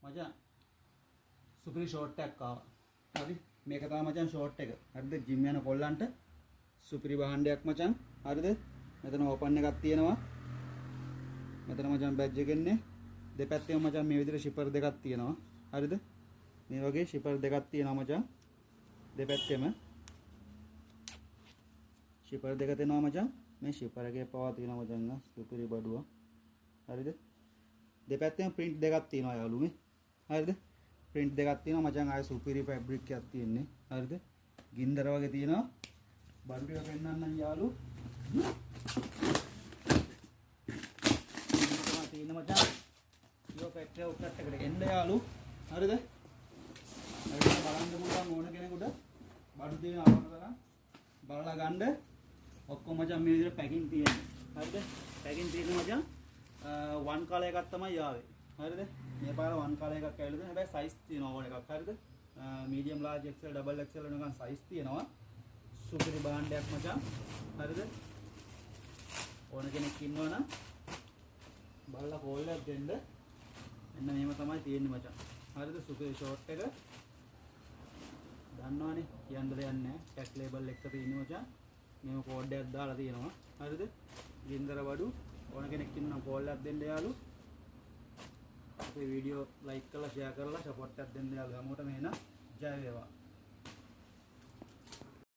මචං සුපිරි ෂෝට් එකක් ආවා. හරි මේක තමයි මචං ෂෝට් එක. හරිද? ජිම් යන කොල්ලන්ට සුපිරි භාණ්ඩයක් මචං. හරිද? මෙතන ඕපන් එකක් තියෙනවා. මෙතන මචං බැජ් එක එන්නේ. දෙපැත්තේම මචං මේ විදිහට ෂිපර් දෙකක් තියෙනවා. හරිද? මේ වගේ ෂිපර් දෙකක් තියෙනවා මචං. දෙපැත්තේම ෂිපර් දෙක තියෙනවා මචං. මේ ෂිපර් එකේ පවා තියෙනවා මචං සුපිරි බඩුව. හරිද? දෙපැත්තේම print දෙකක් තියෙනවා යාළුවෝ මේ. හරිද? print දෙකක් තියෙනවා මචං. ආයේ සුපිරි fabric එකක් තියෙන්නේ. හරිද? ගින්දර වගේ තියෙනවා. බඩු එක පෙන්නන්නම් යාළුවෝ. තියෙන මචං. ඊයෝ ෆැක්ටරි අවුට්ලට් එකට එන්න යාළුවෝ. හරිද? හරිද? බලන්න පුළුවන් ඕන කෙනෙකුට බඩු තියෙන අවුට්ලට් බලලා ගන්න. ඔක්කොම මචං මේ විදිහට පැකින් තියෙන්නේ. හරිද? පැකින් තියෙන මචං 1 කලර් එකක් තමයි ආවේ. හරිද? මේ පාර 1 කලර් එකක් ඇවිල්ලා තියෙනවා. හැබැයි සයිස් තියෙනවා ඕන එකක්. හරිද? Medium large XL double XL වෙනකන් සයිස් තියෙනවා. සුපිරි භාණ්ඩයක් මචං. හරිද? ඕන කෙනෙක් ඉන්නවනම් බලලා කෝල් එකක් දෙන්න. මෙන්න මේව තමයි තියෙන්නේ මචං. හරිද? සුපිරි ෂෝට් එක. දන්නවනේ කියන්න දෙයක් නැහැ. ටැග් ලේබල් එක තියෙන්නේ මචං. මේව කෝඩ් එකක් දාලා තියෙනවා. හරිද? ගින්දර බඩු ඕන කෙනෙක් ඉන්නවා කෝල් එකක් දෙන්න යාළු. අපේ වීඩියෝ ලයික් කරලා ෂෙයා කරලා සපෝට් එකක් දෙන්න යාළු. හැමෝටම එන ජය වේවා.